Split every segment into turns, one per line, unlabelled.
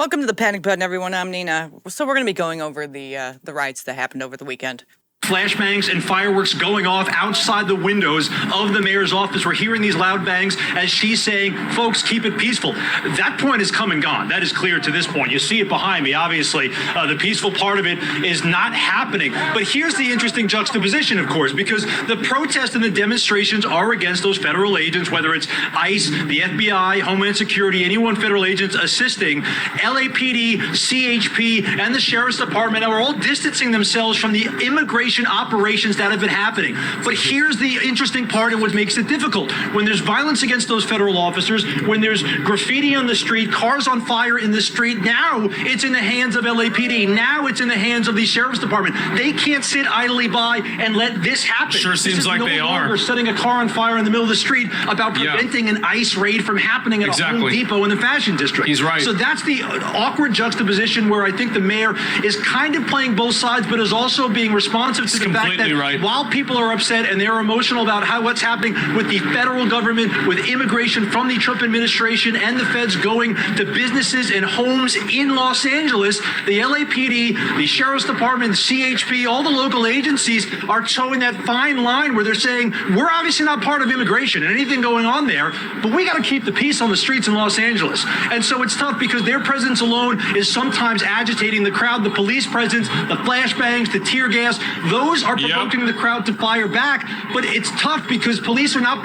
Welcome to the Panic Button, everyone. I'm Nina. So we're going to be going over the riots that happened over the weekend.
Flashbangs and fireworks going off outside the windows of the mayor's office. We're hearing these loud bangs as she's saying, folks, keep it peaceful. That point is come and gone. That is clear to this point. You see it behind me, obviously. The peaceful part of it is not happening. But here's the interesting juxtaposition, of course, because the protests and the demonstrations are against those federal agents, whether it's ICE, the FBI, Homeland Security, anyone federal agents assisting. LAPD, CHP, and the Sheriff's Department are all distancing themselves from the immigration operations that have been happening. But here's the interesting part and what makes it difficult. When there's violence against those federal officers, when there's graffiti on the street, cars on fire in the street, now it's in the hands of LAPD. Now it's in the hands of the Sheriff's Department. They can't sit idly by and let this happen.
Sure seems like they are.
We're setting a car on fire in the middle of the street about preventing an ICE raid from happening at a Home Depot in the Fashion District.
He's right.
So that's the awkward juxtaposition where I think the mayor is kind of playing both sides, but is also being responsive to the fact that while people are upset and they're emotional about what's happening with the federal government, with immigration from the Trump administration and the feds going to businesses and homes in Los Angeles, the LAPD, the Sheriff's Department, the CHP, all the local agencies are showing that fine line where they're saying, we're obviously not part of immigration and anything going on there, but we got to keep the peace on the streets in Los Angeles. And so it's tough because their presence alone is sometimes agitating the crowd. The police presence, the flashbangs, the tear gas, those are provoking the crowd to fire back. But it's tough because police are not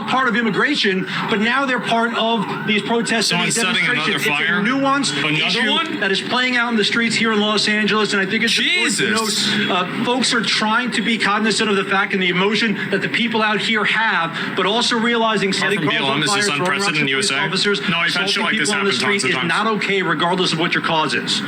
part of immigration, but now they're part of these protests and these demonstrations. It's a nuanced issue that is playing out in the streets here in Los Angeles, and I think it's important to note folks are trying to be cognizant of the fact and the emotion that the people out here have, but also realizing setting cars on fire, throwing rocks at police officers, assaulting people on the street is not okay, regardless of what your cause is.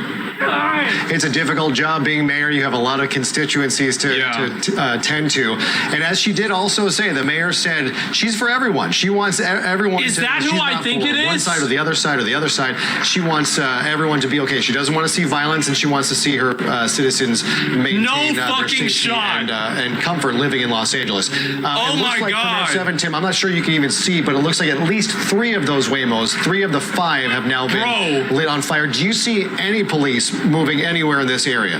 It's a difficult job being mayor. You have a lot of constituencies to tend to. And as she did also say, the mayor said she's for everyone. She wants everyone.
Is that who I think it is?
One side or the other side or the other side. She wants everyone to be okay. She doesn't want to see violence, and she wants to see her citizens maintain their safety and comfort living in Los Angeles.
Oh my God!
For 7, Tim, I'm not sure you can even see, but it looks like at least 3 of those Waymos, 3 of the 5 have now been lit on fire. Do you see any police moving anywhere in this area?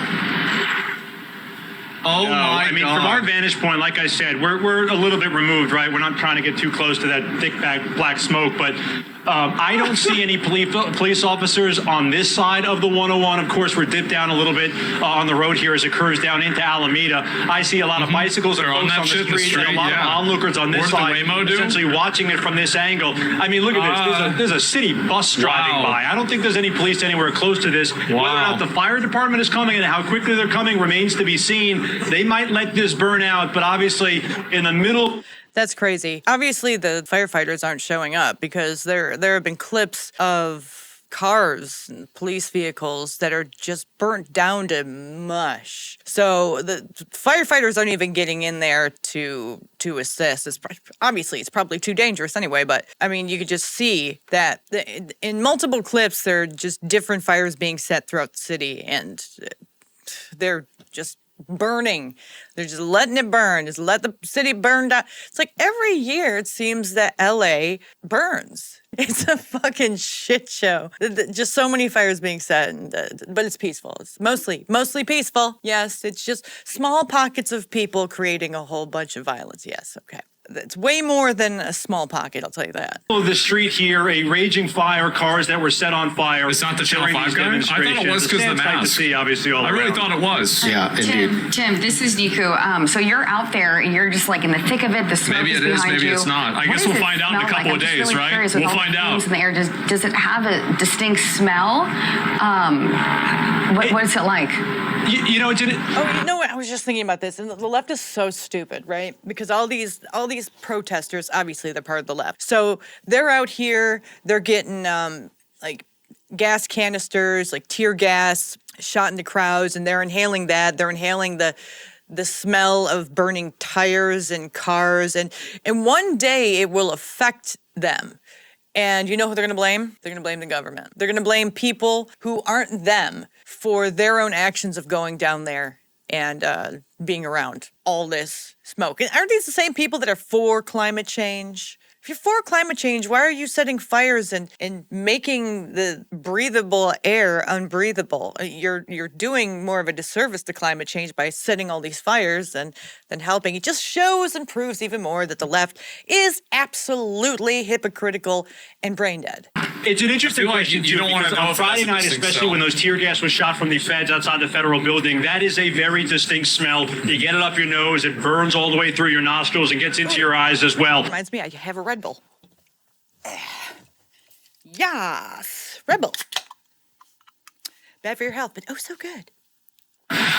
Oh no, I mean, from our vantage point, like I said, we're a little bit removed, right? We're not trying to get too close to that thick black smoke, but I don't see any police officers on this side of the 101. Of course, we're dipped down a little bit on the road here as it curves down into Alameda. I see a lot of bicycles and folks on the street and a lot of onlookers on this side, essentially watching it from this angle. I mean, look at this. There's a city bus driving by. I don't think there's any police anywhere close to this. Whether or not the fire department is coming and how quickly they're coming remains to be seen. They might let this burn out, but obviously in the middle...
That's crazy. Obviously, the firefighters aren't showing up because there have been clips of cars and police vehicles that are just burnt down to mush. So the firefighters aren't even getting in there to assist. Obviously, it's probably too dangerous anyway, but I mean, you could just see that in multiple clips, there are just different fires being set throughout the city, and they're just burning. They're just letting it burn. Just let the city burn down. It's like every year it seems that LA burns. It's a fucking shit show. Just so many fires being set, but it's peaceful. It's mostly peaceful. Yes, it's just small pockets of people creating a whole bunch of violence. Yes, okay. It's way more than a small pocket, I'll tell you that.
The street here, a raging fire, cars that were set on fire.
It's not the Channel 5 guy? I thought it was because of the mask.
To see, obviously, all
I really thought it was.
Yeah, indeed.
Tim, this is Niku. So you're out there and you're just like in the thick of it. The smoke
maybe
is
it is,
behind
maybe
you.
it's not. I guess we'll find out in a couple of days,
really
right? We'll find out.
In the air. Does it have a distinct smell? What's it like?
You know
what? I was just thinking about this, and the left is so stupid, right? Because all these protesters, obviously, they're part of the left. So they're out here, they're getting like gas canisters, like tear gas, shot into crowds, and they're inhaling that. They're inhaling the smell of burning tires and cars, and one day it will affect them. And you know who they're going to blame? They're going to blame the government. They're going to blame people who aren't them for their own actions of going down there and being around all this smoke. And aren't these the same people that are for climate change? If you're for climate change, why are you setting fires and making the breathable air unbreathable? You're doing more of a disservice to climate change by setting all these fires than helping. It just shows and proves even more that the left is absolutely hypocritical and brain dead.
It's an interesting question.
You don't want to know
on Friday night, especially when those tear gas was shot from the feds outside the federal building. That is a very distinct smell. You get it up your nose, it burns all the way through your nostrils and gets into your eyes as well.
Reminds me, I have a Red Bull. Yes, Red Bull. Bad for your health, but oh so good.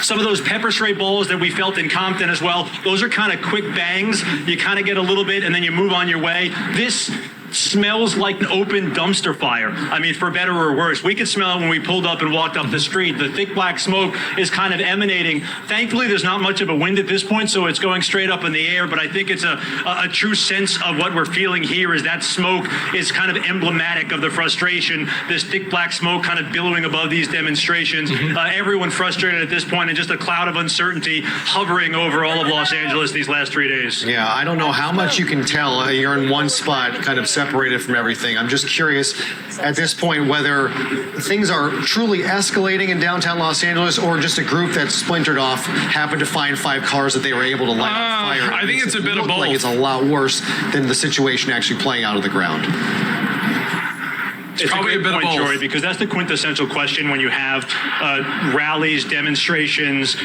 Some of those pepper spray balls that we felt in Compton as well, those are kind of quick bangs. You kind of get a little bit and then you move on your way. This smells like an open dumpster fire. I mean, for better or worse. We could smell it when we pulled up and walked up the street. The thick black smoke is kind of emanating. Thankfully, there's not much of a wind at this point, so it's going straight up in the air, but I think it's a true sense of what we're feeling here is that smoke is kind of emblematic of the frustration. This thick black smoke kind of billowing above these demonstrations. Everyone frustrated at this point and just a cloud of uncertainty hovering over all of Los Angeles these last 3 days.
Yeah, I don't know how much you can tell. You're in one spot, kind of separated from everything. I'm just curious at this point whether things are truly escalating in downtown Los Angeles or just a group that splintered off happened to find 5 cars that they were able to light on fire.
I think it's a bit of both.
Like it's a lot worse than the situation actually playing out on the ground.
It's probably a bit of both, Jory, because that's the quintessential question when you have rallies, demonstrations,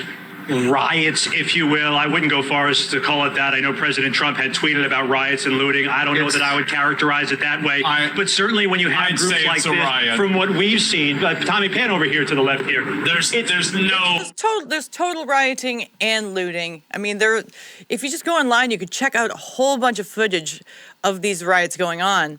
riots, if you will. I wouldn't go far as to call it that. I know President Trump had tweeted about riots and looting. I don't know that I would characterize it that way. But certainly when you have groups like this, from what we've seen, Tommy Pan over here to the left here, there's
total rioting and looting. I mean, if you just go online, you could check out a whole bunch of footage of these riots going on,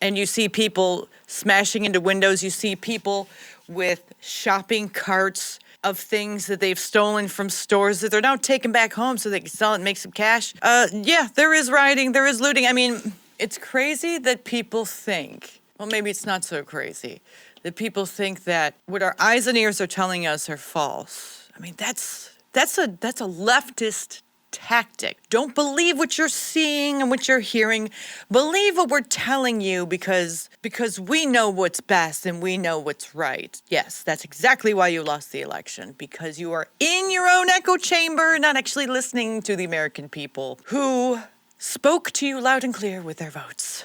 and you see people smashing into windows. You see people with shopping carts of things that they've stolen from stores that they're now taking back home so they can sell it and make some cash. Yeah, there is rioting, there is looting. I mean, it's crazy that people think, well, maybe it's not so crazy, that people think that what our eyes and ears are telling us are false. I mean, that's a leftist tactic. Don't believe what you're seeing and what you're hearing. Believe what we're telling you because we know what's best and we know what's right. Yes, that's exactly why you lost the election, because you are in your own echo chamber, not actually listening to the American people who spoke to you loud and clear with their votes.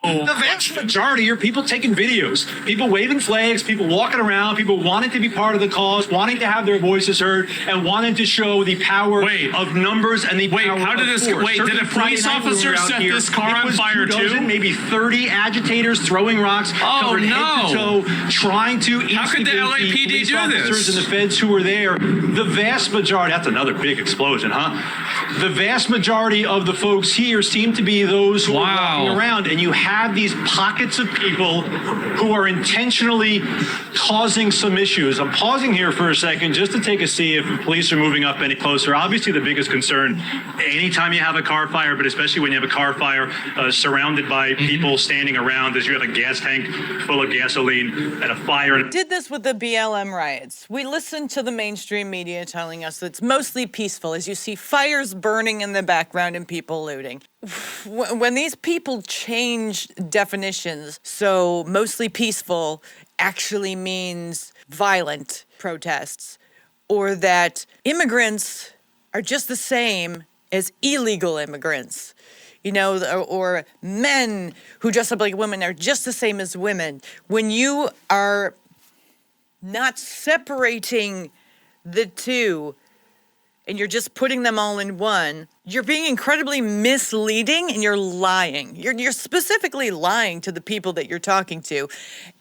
The vast majority are people taking videos, people waving flags, people walking around, people wanting to be part of the cause, wanting to have their voices heard, and wanting to show the power of numbers and the power
how did
of
this?
force.
Wait, did a police officer set this car on fire too?
Maybe 30 agitators throwing rocks, covered head to toe, trying to
How could the LAPD
police
do
officers
this?
and the feds who were there. The vast majority, that's another big explosion, huh? The vast majority of the folks here seem to be those who are walking around, and you have these pockets of people who are intentionally causing some issues. I'm pausing here for a second just to take a see if the police are moving up any closer. Obviously, the biggest concern anytime you have a car fire, but especially when you have a car fire surrounded by people standing around, is you have a gas tank full of gasoline and a fire.
Did this with the BLM riots. We listened to the mainstream media telling us that it's mostly peaceful as you see fires burning in the background and people looting. When these people change definitions, so mostly peaceful actually means violent protests, or that immigrants are just the same as illegal immigrants, you know, or men who dress up like women are just the same as women. When you are not separating the two, and you're just putting them all in one, you're being incredibly misleading and you're lying. You're specifically lying to the people that you're talking to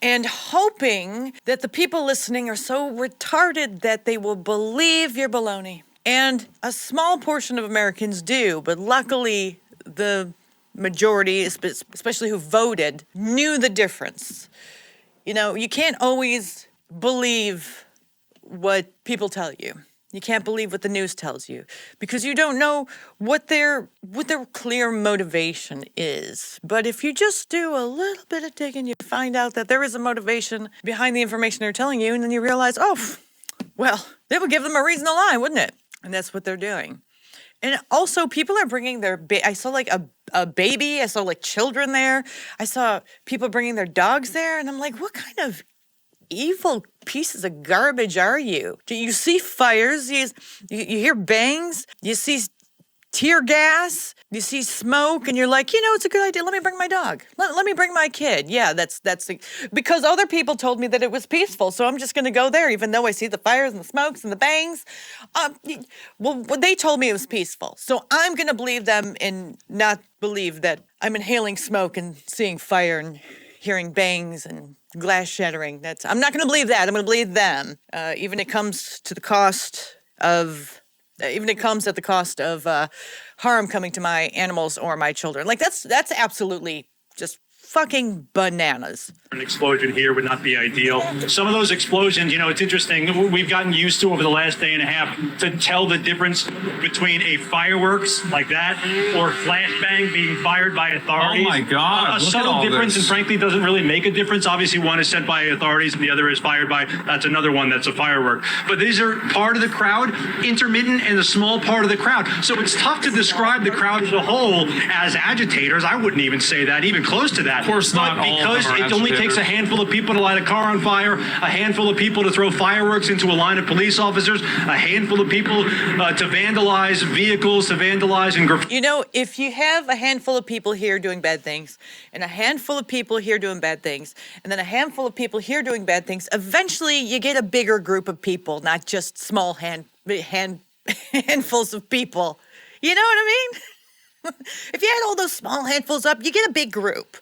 and hoping that the people listening are so retarded that they will believe your baloney. And a small portion of Americans do, but luckily the majority, especially who voted, knew the difference. You know, you can't always believe what people tell you. You can't believe what the news tells you because you don't know what their clear motivation is. But if you just do a little bit of digging, you find out that there is a motivation behind the information they're telling you, and then you realize, oh, well, that would give them a reason to lie, wouldn't it? And that's what they're doing. And also, people are bringing their I saw like a baby. I saw like children there. I saw people bringing their dogs there. And I'm like, what kind of evil pieces of garbage are you? Do you see fires? You hear bangs? You see tear gas? You see smoke? And you're like, it's a good idea. Let me bring my dog. Let me bring my kid. Yeah, that's because other people told me that it was peaceful. So I'm just going to go there, even though I see the fires and the smokes and the bangs. Well, they told me it was peaceful. So I'm going to believe them and not believe that I'm inhaling smoke and seeing fire and hearing bangs and glass shattering. I'm not going to believe that. I'm going to believe them. Even it comes at the cost of harm coming to my animals or my children. Like that's absolutely just fucking bananas.
An explosion here would not be ideal. Some of those explosions, it's interesting. We've gotten used to over the last day and a half to tell the difference between a fireworks like that or flashbang being fired by authorities.
Oh my God!
A subtle difference, and frankly, doesn't really make a difference. Obviously, one is sent by authorities, and the other is fired by. That's another one. That's a firework. But these are part of the crowd, intermittent, and a small part of the crowd. So it's tough to describe the crowd as a whole as agitators. I wouldn't even say that, even close to that.
Of course not.
Because it only takes a handful of people to light a car on fire, a handful of people to throw fireworks into a line of police officers, a handful of people to vandalize vehicles, to vandalize and graffiti.
If you have a handful of people here doing bad things, and a handful of people here doing bad things, and then a handful of people here doing bad things, eventually you get a bigger group of people, not just small handfuls of people. You know what I mean? If you add all those small handfuls up, you get a big group.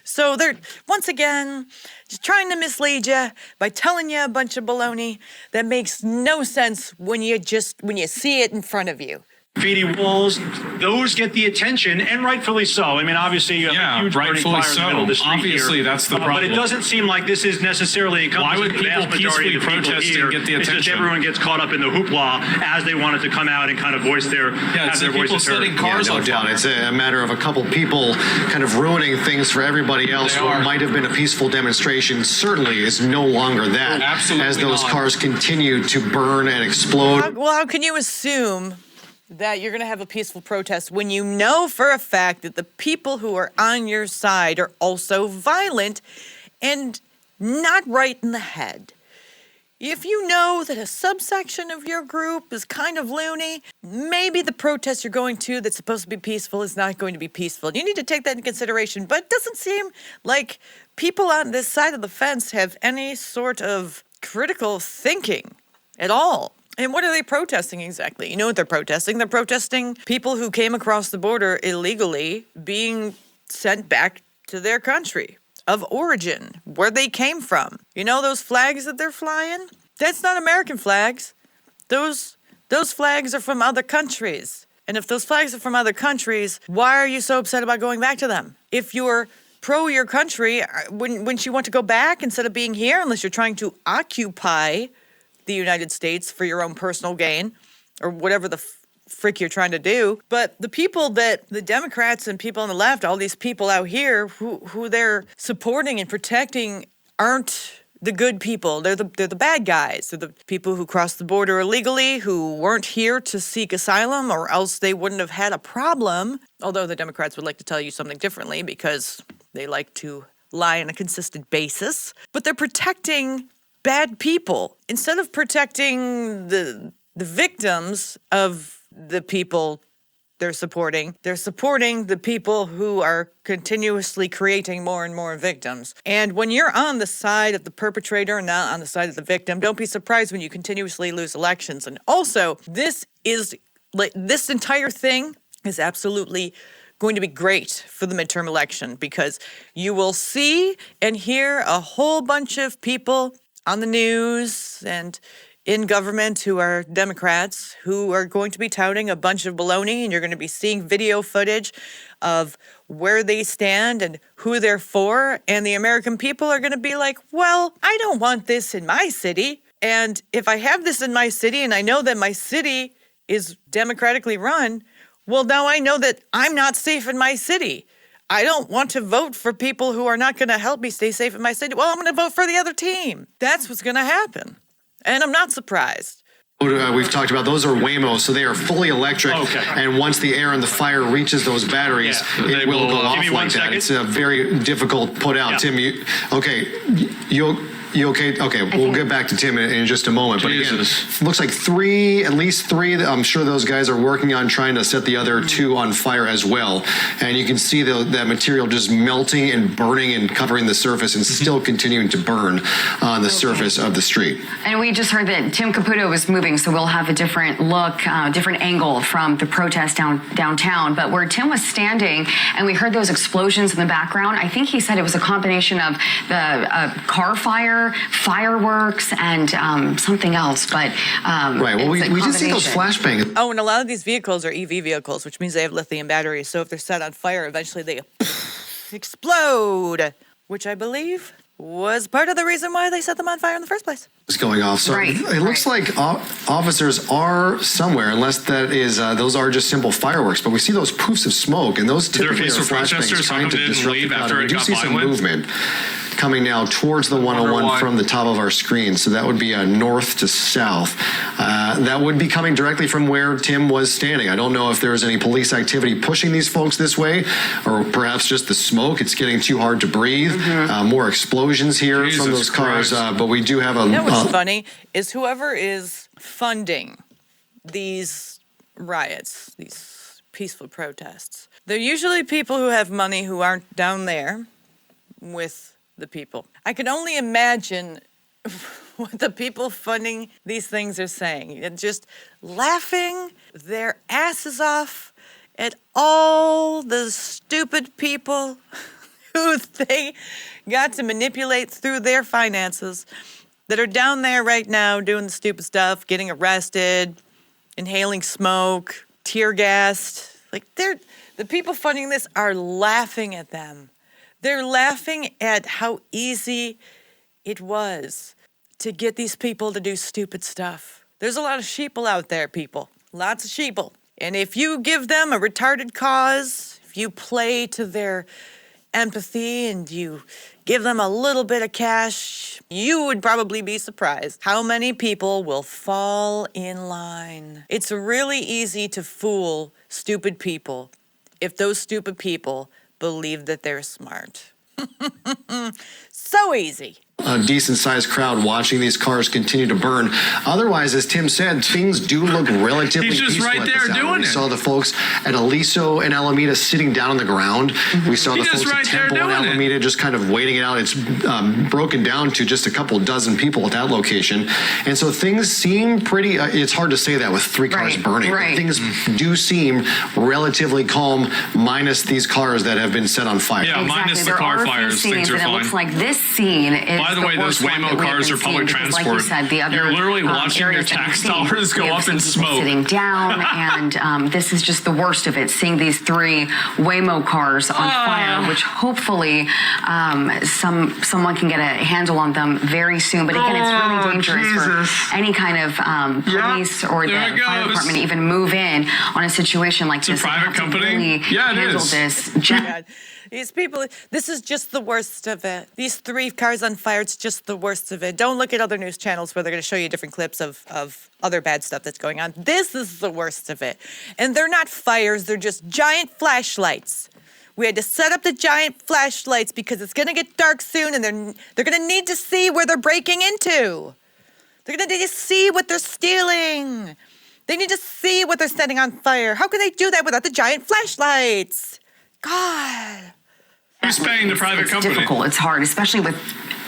So they're, once again, just trying to mislead you by telling you a bunch of baloney that makes no sense when you see it in front of you.
Graffiti walls, those get the attention, and rightfully so. I mean, obviously, you have a huge burning fire in the middle of the street
obviously,
here.
that's the problem.
But it doesn't seem like this is necessarily
Why would
the
people
vast majority
peacefully
of the people
protest
here.
and get the
It's just
attention?
everyone gets caught up in the hoopla as they wanted to come out and kind of voice their
it's the people setting cars
no
on
doubt.
fire.
It's a matter of a couple people kind of ruining things for everybody else. What might have been a peaceful demonstration certainly is no longer that.
Absolutely
as those
not.
cars continue to burn and explode.
How can you assume that you're going to have a peaceful protest when you know for a fact that the people who are on your side are also violent and not right in the head? If you know that a subsection of your group is kind of loony, maybe the protest you're going to that's supposed to be peaceful is not going to be peaceful. You need to take that into consideration. But it doesn't seem like people on this side of the fence have any sort of critical thinking at all. And what are they protesting exactly? You know what they're protesting? They're protesting people who came across the border illegally being sent back to their country of origin, where they came from. You know those flags that they're flying? That's not American flags. Those flags are from other countries. And if those flags are from other countries, why are you so upset about going back to them? If you're pro your country, wouldn't you want to go back instead of being here, unless you're trying to occupy the United States for your own personal gain, or whatever the frick you're trying to do. But the people that the Democrats and people on the left, all these people out here who they're supporting and protecting aren't the good people. They're the bad guys. They're the people who crossed the border illegally, who weren't here to seek asylum, or else they wouldn't have had a problem. Although the Democrats would like to tell you something differently because they like to lie on a consistent basis. But they're protecting bad people instead of protecting the victims of the people they're supporting the people who are continuously creating more and more victims. And when you're on the side of the perpetrator and not on the side of the victim, don't be surprised when you continuously lose elections. And also, this entire thing is absolutely going to be great for the midterm election, because you will see and hear a whole bunch of people on the news and in government who are Democrats who are going to be touting a bunch of baloney, and you're going to be seeing video footage of where they stand and who they're for, and the American people are going to be like, well, I don't want this in my city, and if I have this in my city and I know that my city is democratically run, well, now I know that I'm not safe in my city. I don't want to vote for people who are not going to help me stay safe in my city. Well, I'm going to vote for the other team. That's what's going to happen. And I'm not surprised.
We've talked about those are Waymos, so they are fully electric.
Okay.
And once the air and the fire reaches those batteries, it will go off like that. It's a very difficult put out.
Yeah.
Tim, you okay? Okay, we'll get back to Tim in just a moment.
Jesus.
But again, looks like at least three. I'm sure those guys are working on trying to set the other two on fire as well. And you can see that material just melting and burning and covering the surface and still continuing to burn on the surface of the street.
And we just heard that Tim Caputo was moving, so we'll have a different look, different angle from the protest downtown. But where Tim was standing and we heard those explosions in the background, I think he said it was a combination of the car fire, fireworks, and something else. But
right. Well, we did see those flashbangs.
Oh, and a lot of these vehicles are EV vehicles, which means they have lithium batteries. So if they're set on fire, eventually they explode, which I believe was part of the reason why they set them on fire in the first place.
Is going off. So
Right,
it looks like officers are somewhere, unless that is those are just simple fireworks. But we see those poofs of smoke, and those typically are flashbangs trying to disrupt the crowd. We do see some movement coming now towards the 101 from the top of our screen. So that would be north to south. That would be coming directly from where Tim was standing. I don't know if there was any police activity pushing these folks this way, or perhaps just the smoke. It's getting too hard to breathe. More explosions here from those cars. But we do have a...
You know what's funny is whoever is funding these riots, these peaceful protests, they're usually people who have money who aren't down there with the people. I can only imagine what the people funding these things are saying and just laughing their asses off at all the stupid people who they got to manipulate through their finances that are down there right now doing the stupid stuff, getting arrested, inhaling smoke, tear gassed. Like the people funding this are laughing at them. They're laughing at how easy it was to get these people to do stupid stuff. There's a lot of sheeple out there, people. Lots of sheeple. And if you give them a retarded cause, if you play to their empathy and you give them a little bit of cash, you would probably be surprised how many people will fall in line. It's really easy to fool stupid people if those stupid people believe that they're smart. So easy.
A decent-sized crowd watching these cars continue to burn. Otherwise, as Tim said, things do look relatively
He's just
peaceful
right
at
there
this hour.
doing
We
it.
saw the folks at Aliso and Alameda sitting down on the ground. We saw the folks at Temple and Alameda just kind of waiting it out. It's broken down to just a couple dozen people at that location. And so things seem pretty, it's hard to say that with three cars burning.
Right.
Things do seem relatively calm, minus these cars that have been set on fire.
Yeah, minus the car fires, things are
fine. It looks like this scene is
By the way, those Waymo cars are public transport.
Like you said, the other,
you're literally watching your tax dollars go up in smoke.
Sitting down, and this is just the worst of it. Seeing these three Waymo cars on fire, which hopefully someone can get a handle on them very soon. But again, it's really dangerous for any kind of police or the fire department to even move in on a situation like this.
It's a private company.
Really handle this.
God. These people, this is just the worst of it. These three cars on fire, it's just the worst of it. Don't look at other news channels where they're going to show you different clips of other bad stuff that's going on. This is the worst of it. And they're not fires, they're just giant flashlights. We had to set up the giant flashlights because it's going to get dark soon and they're going to need to see where they're breaking into. They're going to need to see what they're stealing. They need to see what they're setting on fire. How can they do that without the giant flashlights? God.
Who's paying the private company?
It's difficult. It's hard, especially with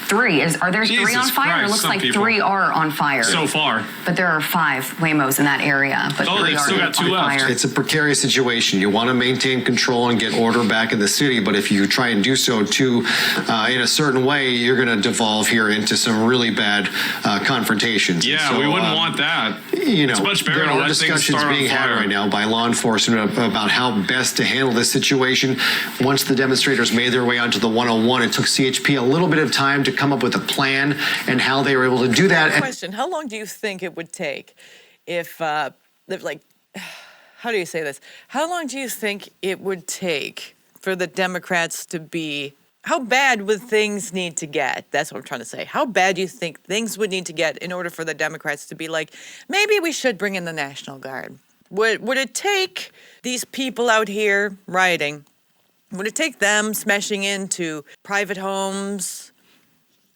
three. Are there three
Jesus
on fire?
Christ,
It looks
some
like
people.
three are on fire.
So far.
But there are 5 Waymos in that area. But
Oh,
3
they've
are
still got 2
on
left.
fire.
It's a precarious situation. You want to maintain control and get order back in the city, but if you try and do so in a certain way, you're going to devolve here into some really bad confrontations.
Yeah,
So,
we wouldn't want that.
You know,
It's much better
there
to
are
let things
discussions
start on
being had
fire.
right now by law enforcement about how best to handle this situation. Once the demonstrators made their way onto the 101, it took CHP a little bit of time to come up with a plan and how they were able to do that.
Question, how long do you think it would take if how do you say this? How long do you think it would take for the Democrats to be How bad would things need to get? That's what I'm trying to say. How bad do you think things would need to get in order for the Democrats to be like, maybe we should bring in the National Guard? Would it take these people out here rioting? Would it take them smashing into private homes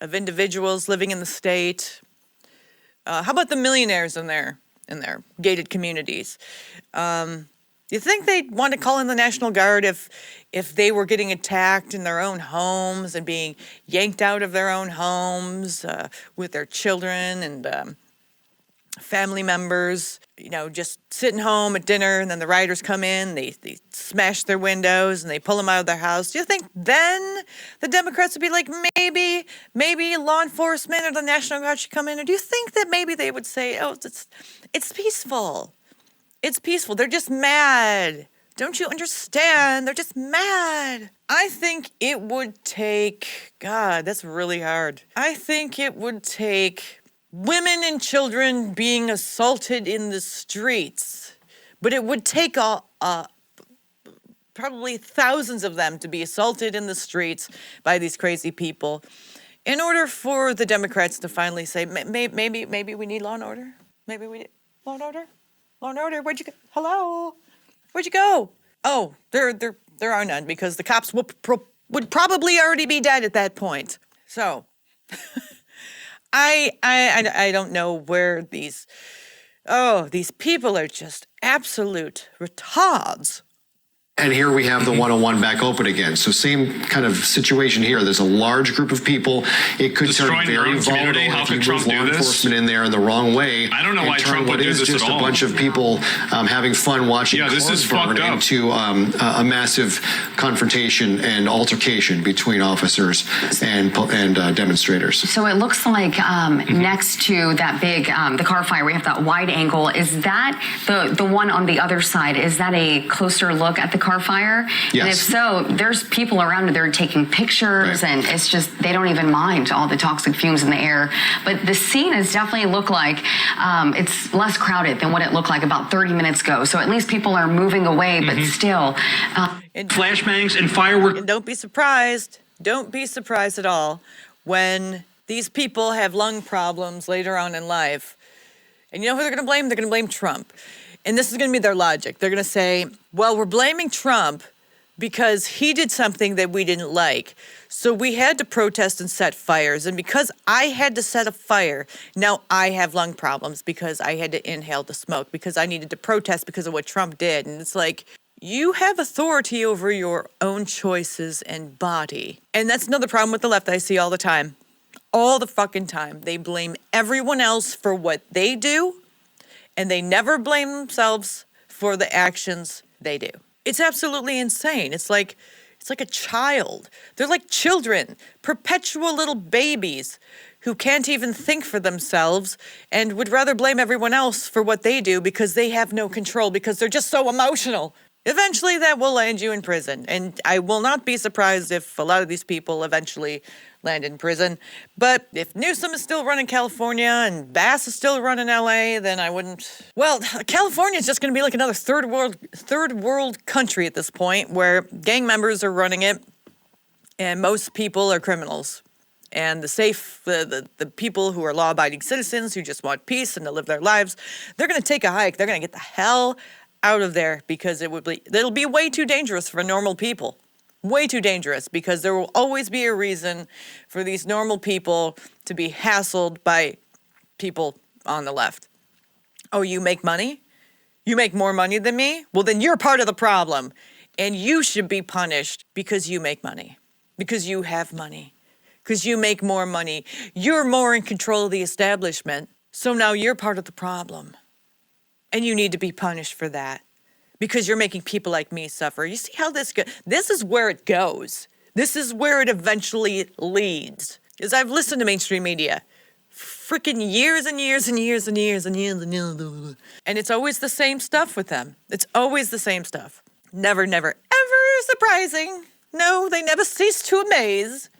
of individuals living in the state? How about the millionaires in their gated communities? You think they'd want to call in the National Guard if they were getting attacked in their own homes and being yanked out of their own homes with their children and family members, just sitting home at dinner, and then the rioters come in, they smash their windows and they pull them out of their house? Do you think then the Democrats would be like, maybe law enforcement or the National Guard should come in? Or do you think that maybe they would say, oh, it's peaceful? It's peaceful. They're just mad. Don't you understand? They're just mad. I think it would take, God, that's really hard. I think it would take women and children being assaulted in the streets, but it would take probably thousands of them to be assaulted in the streets by these crazy people in order for the Democrats to finally say, maybe we need law and order. Maybe we need law and order. Law and order, where'd you go? Hello? Where'd you go? Oh, there are none, because the cops would probably already be dead at that point. So, I don't know where these people are just absolute retards.
And here we have the 101 back open again. So same kind of situation here. There's a large group of people. It could turn very volatile if you move law enforcement in there in the wrong way.
I don't know why Trump would do this at all.
Just a bunch of people having fun watching cars burn into a massive confrontation and altercation between officers and demonstrators.
So it looks like next to that big, the car fire, we have that wide angle. Is that the one on the other side? Is that a closer look at the car fire?
Yes.
And if so, there's people around it. They're taking pictures, and it's just, they don't even mind all the toxic fumes in the air. But the scene has definitely looked like it's less crowded than what it looked like about 30 minutes ago. So at least people are moving away, but still.
Flashbangs and fireworks.
And don't be surprised. Don't be surprised at all when these people have lung problems later on in life. And you know who they're going to blame? They're going to blame Trump. And this is going to be their logic. They're going to say, well, we're blaming Trump because he did something that we didn't like. So we had to protest and set fires. And because I had to set a fire, now I have lung problems because I had to inhale the smoke, because I needed to protest because of what Trump did. And it's like, you have authority over your own choices and body. And that's another problem with the left I see all the time. All the fucking time. They blame everyone else for what they do, and they never blame themselves for the actions they do. It's absolutely insane. It's like a child. They're like children, perpetual little babies who can't even think for themselves and would rather blame everyone else for what they do because they have no control, because they're just so emotional. Eventually that will land you in prison. And I will not be surprised if a lot of these people eventually land in prison. But if Newsom is still running California and Bass is still running LA, then I wouldn't. Well, California is just going to be like another third world country at this point, where gang members are running it and most people are criminals. And the people who are law-abiding citizens who just want peace and to live their lives, they're going to take a hike. They're going to get the hell out of there, because it'll be way too dangerous for normal people. Way too dangerous, because there will always be a reason for these normal people to be hassled by people on the left. Oh, you make money? You make more money than me? Well, then you're part of the problem. And you should be punished because you make money. Because you have money. Because you make more money. You're more in control of the establishment. So now you're part of the problem. And you need to be punished for that, because you're making people like me suffer. You see how this goes? This is where it goes. This is where it eventually leads. Because I've listened to mainstream media freaking years and years and years and years and years and years. And it's always the same stuff with them. It's always the same stuff. Never, never, ever surprising. No, they never cease to amaze.